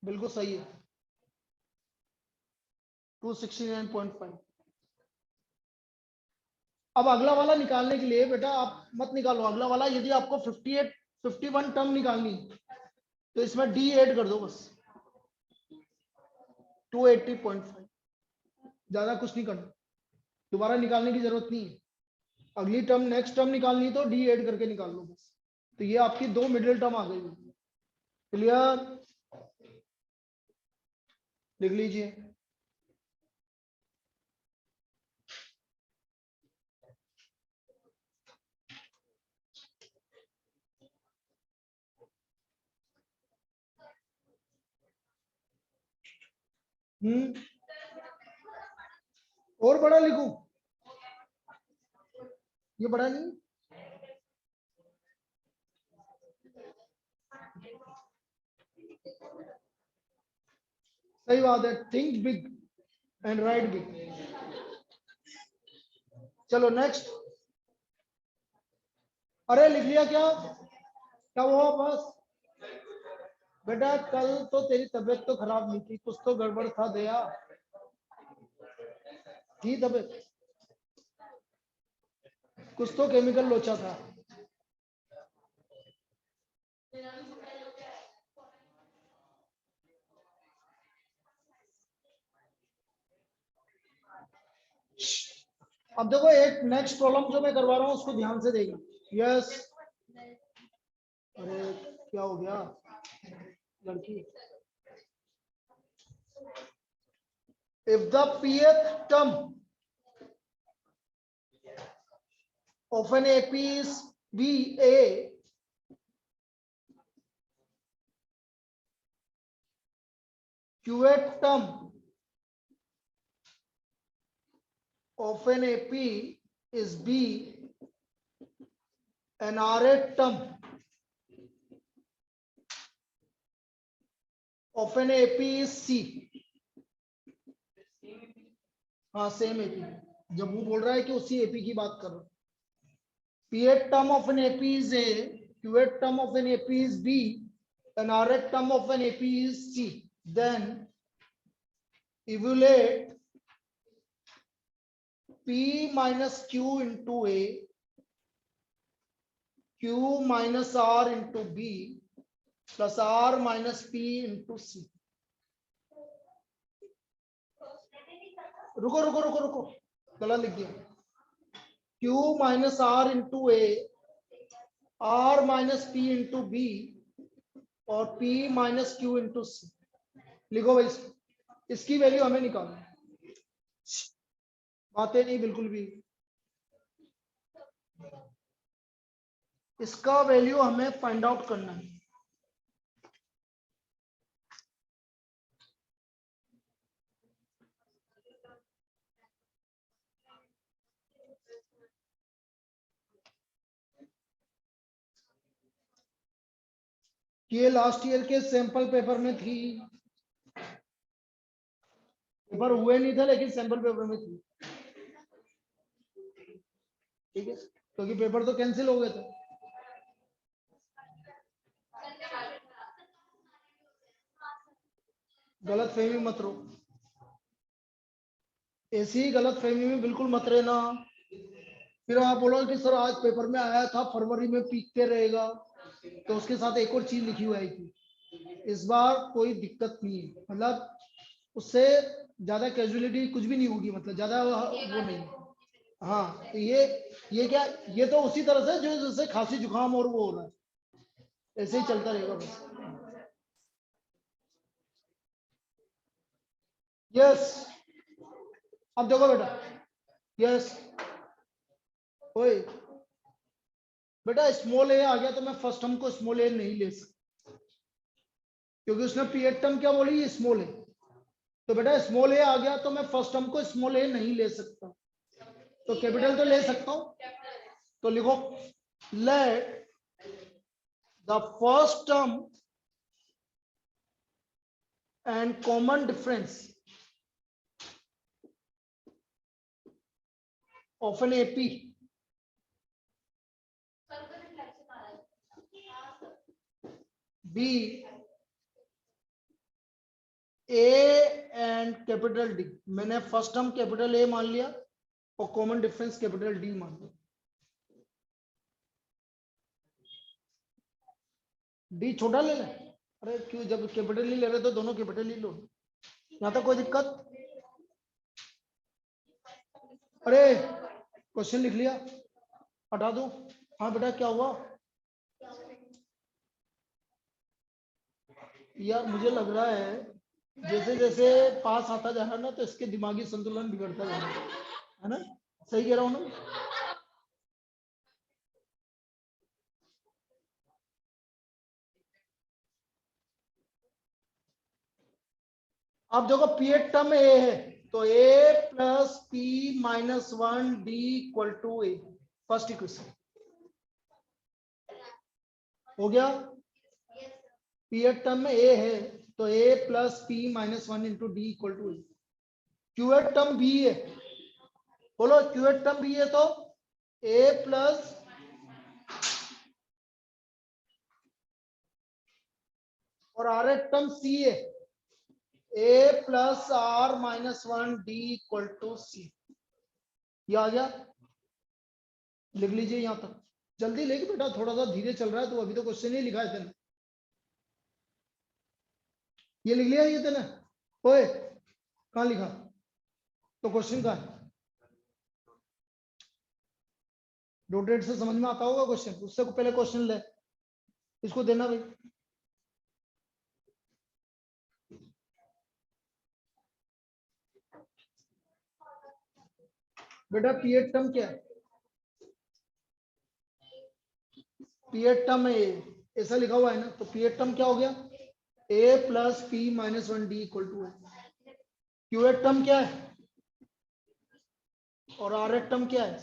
बिल्कुल सही है 269.5। अब अगला वाला निकालने के लिए बेटा आप मत निकालो अगला वाला। यदि आपको 51 टर्म निकालनी तो इसमें डी ऐड कर दो बस 280.5। ज्यादा कुछ नहीं करना, दोबारा निकालने की जरूरत नहीं है। अगली टर्म नेक्स्ट टर्म निकालनी तो डी ऐड करके निकाल लो बस। तो ये आपकी दो मिडिल टर्म आ गई। क्लियर? लिख लीजिए। और बड़ा लिखूं? ये बड़ा नहीं? सही बात है, think big and right big. चलो नेक्स्ट। अरे लिख लिया क्या? क्या हुआ बस? बेटा कल तो तेरी तबीयत तो खराब नहीं थी, कुछ तो गड़बड़ था दया, थी तबीयत, कुछ तो केमिकल लोचा था। अब देखो एक नेक्स्ट प्रॉब्लम जो मैं करवा रहा हूं उसको ध्यान से देखना। यस। अरे क्या हो गया लड़की? If the pth term of an AP is BA, qth term of an AP is B, and rth term of an AP is C। हाँ सेम एपी, जब वो बोल रहा है कि उसी एपी की बात कर रहा हूं। pth term of an AP is A, qth term of an AP is B, and rth term of an AP is C. Then evaluate P minus Q into A, Q minus R into B, plus R minus P into C। रुको रुको रुको रुको, गलत लिख दिया। Q minus R into A, R minus P into B, और P minus Q into C। लिखो भाई, इसकी वैल्यू हमें निकालनी। बातें नहीं बिल्कुल भी, इसका वैल्यू हमें फाइंड आउट करना है। ये लास्ट ईयर के सैंपल पेपर में थी, पेपर हुए नहीं था लेकिन सैंपल पेपर में थी। ठीक है, क्योंकि पेपर तो कैंसिल हो गए थे। गलत फहमी मत रो, ऐसी गलत फहमी में बिल्कुल मत रहना। फिर आप बोलो कि सर आज पेपर में आया था फरवरी में पीकते रहेगा, तो उसके साथ एक और चीज लिखी हुई आई थी। इस बार कोई दिक्कत नहीं है, मतलब उससे ज्यादा कैजुअलिटी कुछ भी नहीं होगी, मतलब ज्यादा वो नहीं। हाँ तो ये क्या, ये तो उसी तरह से जो जैसे खांसी जुकाम और वो हो रहा है, ऐसे ही चलता रहेगा बस। यस, अब देखो बेटा। यस ओए बेटा, स्मॉल ए आ गया तो मैं फर्स्ट टर्म को स्मॉल ए नहीं ले सकता, क्योंकि उसने पीएट टर्म क्या बोली, स्मॉल ए। तो बेटा स्मॉल ए आ गया तो मैं फर्स्ट टर्म को स्मॉल ए नहीं ले सकता, तो कैपिटल तो ले सकता हूं। तो लिखो let the first term and common difference of an AP be A and capital D, मैंने फर्स्ट टर्म कैपिटल ए मान लिया और कॉमन डिफरेंस कैपिटल डी मान लिया। डी छोटा ले लें? अरे क्यों, जब कैपिटल ही ले रहे तो दोनों कैपिटल ही लो। यहाँ तक कोई दिक्कत? अरे क्वेश्चन लिख लिया, हटा दो। हाँ बेटा क्या हुआ? यार मुझे लग रहा है जैसे जैसे पास आता जा रहा है ना, तो इसके दिमागी संतुलन बिगड़ता जा रहा है ना? सही कह रहा हूँ ना? अब देखो पी ए टर्म ए है, तो A plus P minus one D equal to A, first equation हो गया। पी ए टर्म में ए है तो A plus P minus one into D equal to A. Q a term B है, बोलो Q a term B है तो A plus और आर ए टर्म सी है, A plus R minus one D equal to C. ये आ गया, लिख लीजिए यहां तक। जल्दी लेके बेटा, थोड़ा सा धीरे चल रहा है तो अभी तो क्वेश्चन ही लिखा है तेने। ये लिख लिया ये तेने? ओए कहाँ लिखा? तो क्वेश्चन कहाँ है? डॉटेड से समझ में आता होगा क्वेश्चन, उससे पहले क्वेश्चन ले, इसको देना भाई। बेटा पी ए टर्म क्या है? पी ए टर्म है ऐसा लिखा हुआ है ना, तो पी ए टर्म क्या हो गया? A plus P minus one D equal to है। क्यू ए टर्म क्या है और आर ए टर्म क्या है?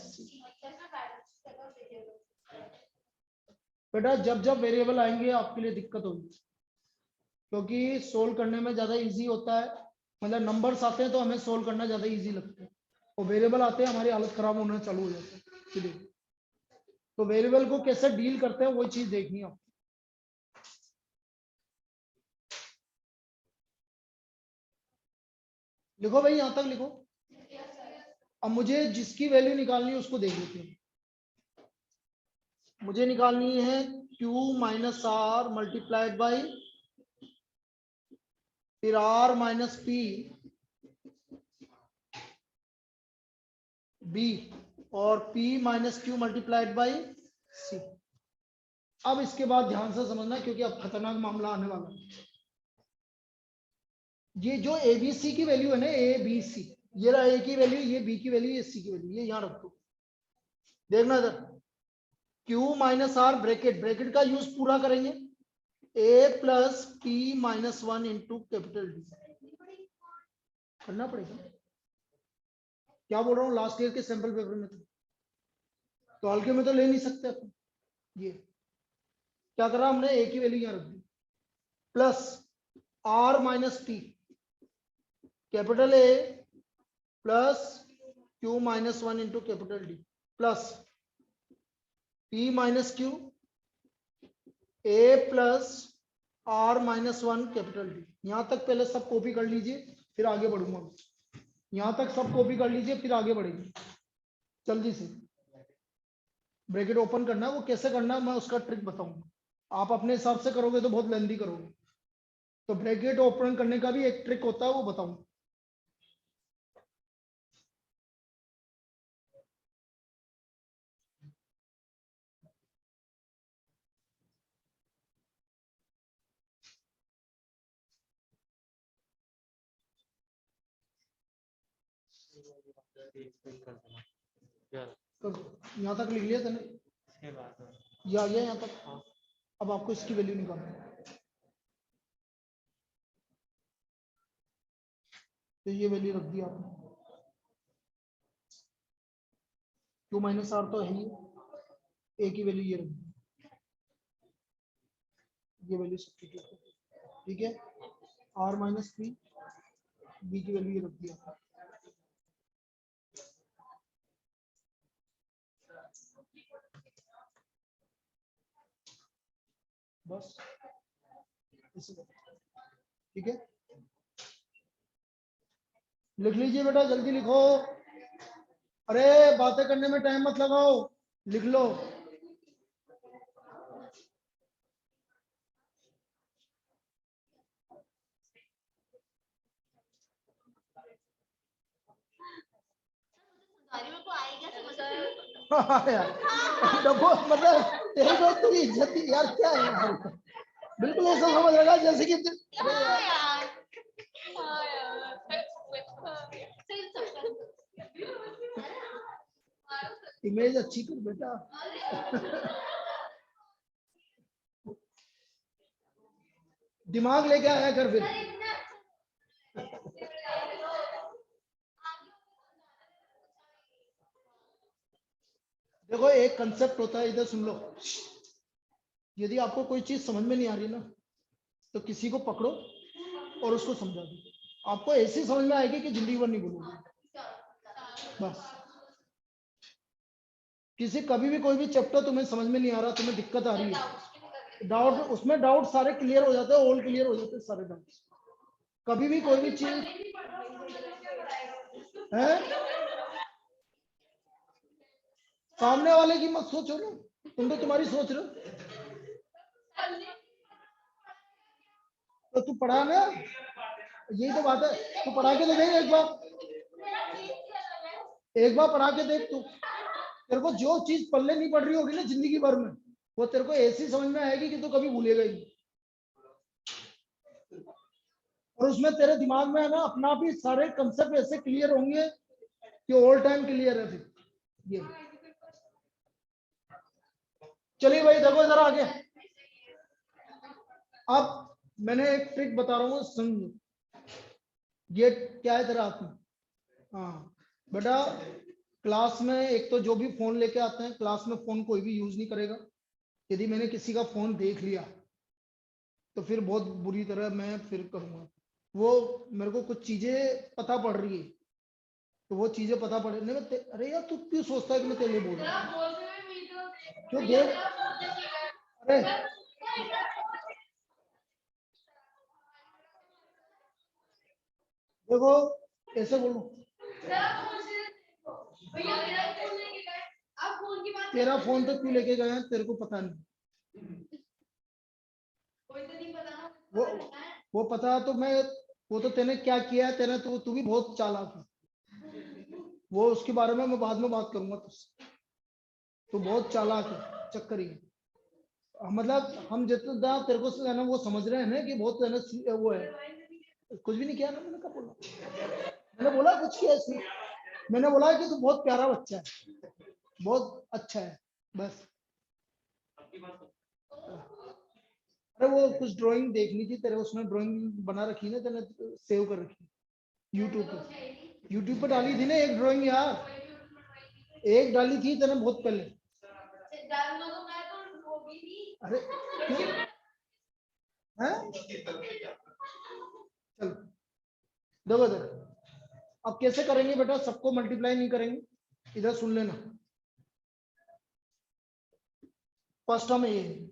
बेटा जब जब वेरिएबल आएंगे आपके लिए दिक्कत होगी, क्योंकि सोल्व करने में ज्यादा इजी होता है। मतलब नंबर्स आते हैं तो हमें सोल्व करना ज्यादा इजी लगता है, और वेरिएबल आते हैं हमारी हालत खराब होना चालू हो जाता है सीधे। तो वेरिएबल को कैसे डील करते हैं वो चीज देखनी है। लिखो भाई, यहां तक लिखो। अब मुझे जिसकी वैल्यू निकालनी है उसको देख लेते हैं। मुझे निकालनी है Q minus R multiplied by फिर R माइनस पी बी और P minus Q multiplied by C. अब इसके बाद ध्यान से समझना, क्योंकि अब खतरनाक मामला आने वाला है। ये जो एबीसी की वैल्यू है ना, ए बी सी, ये रहा ए की वैल्यू, ये बी की वैल्यू, ये सी की वैल्यू, ये यहां रख दो। देखना इधर, Q minus R bracket, bracket का यूज पूरा करेंगे, A plus P minus one into capital D करना पड़ेगा। क्या बोल रहा हूँ, लास्ट ईयर के सैंपल पेपर में तो हल्के में तो ले नहीं सकते अपन। ये क्या करा हमने, ए की वैल्यू यहां रख दी, plus R minus P capital A plus Q minus one into capital D plus P minus Q A plus R minus one capital D. यहां तक पहले सब कॉपी कर लीजिए, फिर आगे बढ़ूंगा। यहां तक सब कॉपी कर लीजिए, फिर आगे बढ़ेंगे जल्दी से। ब्रैकेट ओपन करना है, वो कैसे करना है मैं उसका ट्रिक बताऊंगा। आप अपने हिसाब से करोगे तो बहुत लेंदी करोगे, तो ब्रैकेट ओपन करने का भी एक ट्रिक होता है, वो बताऊंगा। यहाँ तक लिख लिया था ना, ये आ गया यहाँ तक। अब आपको इसकी वैल्यू निकालनी है, तो ये वैल्यू रख दी आपने। Q माइनस आर तो है ही, ए की वैल्यू ये रख दी, ये वैल्यू सब्स्टिट्यूट, ठीक है। आर माइनस पी बी की वैल्यू ये रख दी आपने। बस ठीक है, लिख लीजिए बेटा, जल्दी लिखो। अरे बातें करने में टाइम मत लगाओ, लिख लो। हाँ यार, देखो मतलब तेरी तो तेरी इज्जत ही यार, क्या है यार, बिल्कुल ऐसा समझ लगा जैसे कि इमेज अच्छी कर बेटा। दिमाग लेके आया कर फिर। देखो एक कंसेप्ट होता है, इधर सुन लो। यदि आपको कोई चीज समझ में नहीं आ रही ना, तो किसी को पकड़ो और उसको समझा दो, आपको ऐसी समझ में आएगी कि जिंदगी भर नहीं भूलोगे। बस किसी कभी भी कोई भी चैप्टर तुम्हें समझ में नहीं आ रहा, तुम्हें दिक्कत आ रही है, डाउट, उसमें डाउट सारे क्लियर हो जाते हैं, ऑल क्लियर हो जाते हैं सारे डाउट। कभी भी कोई भी चीज है, सामने वाले की मत सोचो ना, तुम तो तुम्हारी सोच रहे हो। तो तू पढ़ा ना, यही तो बात है, तू पढ़ा के देखेगा एक बार पढ़ा के देख तू, तेरे को जो चीज पल्ले नहीं पड़ रही होगी ना जिंदगी भर में, वो तेरे को ऐसी समझ में आएगी कि तू कभी भूलेगा ही नहीं। और उसमें तेरे दिमाग में है ना अपना आप ही सारे कंसेप्ट ऐसे क्लियर होंगे कि ऑल टाइम क्लियर है फिर ये। चलिए भाई देखो इधर आगे, अब मैंने एक ट्रिक बता रहा हूँ, समझ। ये क्या है तेरा हाथ में? हाँ बेटा, क्लास में एक तो जो भी फोन लेके आते हैं, क्लास में फोन कोई भी यूज नहीं करेगा। यदि मैंने किसी का फोन देख लिया तो फिर बहुत बुरी तरह मैं फिर करूंगा। वो मेरे को कुछ चीजें पता पड़ रही है, तो वो चीजें पता पड़े नहीं अरे यार तू क्यों सोचता है कि मैं तेरे लिए बोल रहा हूँ? क्यों देख, अरे देखो ऐसे बोलो, तेरा फोन तो क्यों लेके गए हैं तेरे को पता नहीं। वो वो पता तो मैं, वो तो तेने क्या किया है, तेने तो तू भी बहुत चालाक है, वो उसके बारे में मैं बाद में बात करूंगा तुझसे। तो बहुत चालाक है, चक्कर ही है। मतलब हम जितना तेरे को है ना वो समझ रहे हैं ना कि बहुत है ना वो है, कुछ भी नहीं किया ना मैंने, कब बोला? मैंने बोला कुछ किया इसमें? मैंने बोला कि तू बहुत प्यारा बच्चा है, बहुत अच्छा है, बस। अरे वो कुछ ड्राइंग देखनी थी तेरे, उसमें ड्राइंग बना रखी ना तेने, सेव कर रखी यूट्यूब पे, यूट्यूब पे डाली थी ना एक ड्राइंग यार, एक डाली थी तेने बहुत पहले। अरे क्यों है, चल देखो इधर, अब कैसे करेंगे बेटा, सबको मल्टीप्लाई नहीं करेंगे, इधर सुन लेना। फर्स्ट टर्म ये है,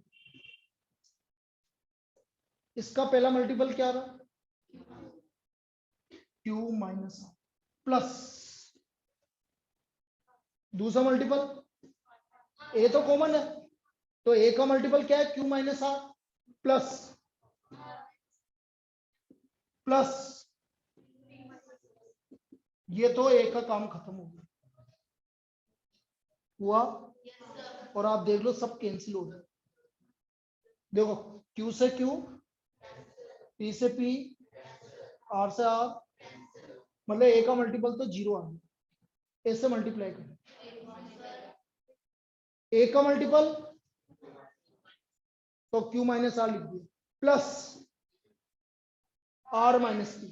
इसका पहला मल्टीपल क्या रहा, क्यू माइनस प्लस, दूसरा मल्टीपल ए तो कॉमन है, तो ए का मल्टीपल क्या है, Q minus R plus plus, ये तो ए का काम खत्म हो गया हुआ। और आप देख लो सब कैंसिल हो गए, देखो क्यू से क्यू, पी से पी, आर से आर, मतलब ए का मल्टीपल तो जीरो आ गया, ऐसे मल्टीप्लाई करें। ए का मल्टीपल तो क्यू माइनस आर लिख दिया, plus R minus P,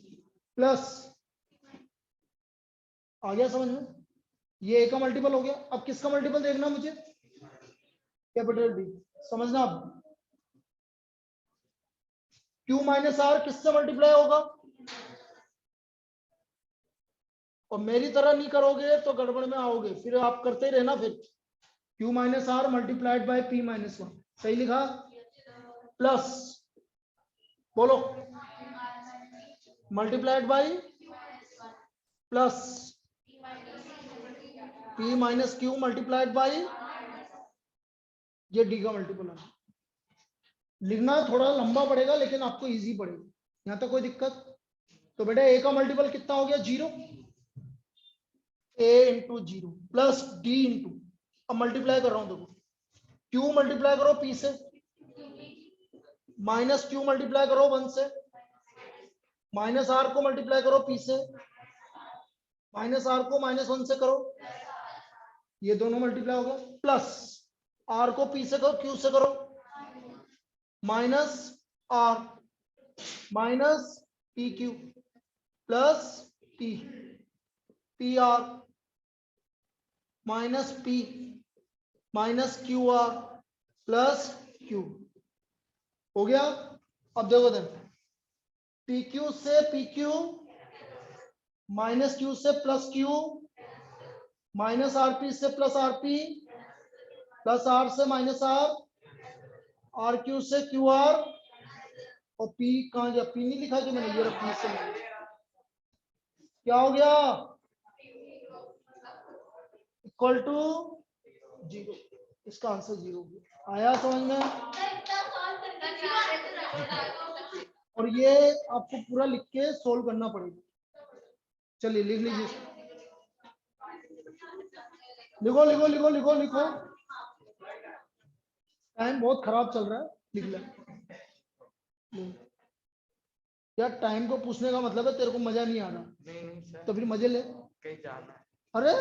plus, आ गया समझ में? ये ए का मल्टीपल हो गया। अब किसका मल्टीपल देखना मुझे, कैपिटल डी, समझना। अब क्यू माइनस आर किससे मल्टीप्लाई होगा, और मेरी तरह नहीं करोगे तो गड़बड़ में आओगे, फिर आप करते ही रहना फिर। Q minus R multiplied by P minus one, सही लिखा, प्लस बोलो, multiplied by plus p minus Q multiplied by, ये d का मल्टीपल है। लिखना थोड़ा लंबा पड़ेगा लेकिन आपको इजी पड़ेगा। यहां तक कोई दिक्कत? तो बेटा a का मल्टीपल कितना हो गया? 0, a into 0 plus d into, अब मल्टीप्लाई कर रहा हूं, देखो q मल्टीप्लाई करो p से, माइनस q मल्टीप्लाई करो 1 से, माइनस r को मल्टीप्लाई करो p से, माइनस r को -1 से करो, ये दोनों मल्टीप्लाई हो गया, प्लस r को p से करो, q से करो, minus r minus P Q plus p P R minus p minus Q R plus q हो गया। अब देखो देख, पी क्यू से पी क्यू, माइनस क्यू से plus Q, minus R P से plus R P, plus R से minus R, R Q से क्यू आर, और पी कहां गया? पी नहीं लिखा कि मैंने, ये रखा से क्या हो गया? Equal to 0। इसका आंसर 0 आया समझ में? और ये आपको पूरा लिख के सोल्व करना पड़ेगा। चलिए लिख लीजिए, लिखो लिखो लिखो लिखो लिखो, टाइम बहुत खराब चल रहा है, लिख ले। यार टाइम को पूछने का मतलब है तेरे को मजा नहीं आ रहा। नहीं सर, तो फिर मजे ले, कहीं जाना है। अरे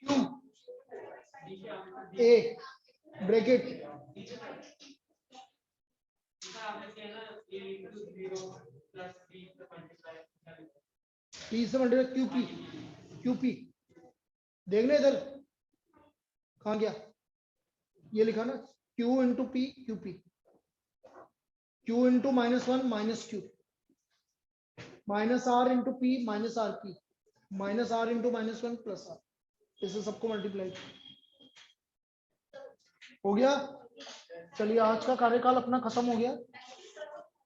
क्यू ए ब्रैकेट पी से मल्टीप्लाई क्यूपी, क्यूपी देखना इधर कहां गया, ये लिखा ना, Q into P QP, Q into -1 minus Q, minus R into P minus R P, minus R into -1 plus R, इसे सबको मल्टीप्लाई हो गया। चलिए आज का कार्यकाल अपना खत्म हो गया,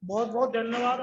बहुत बहुत धन्यवाद।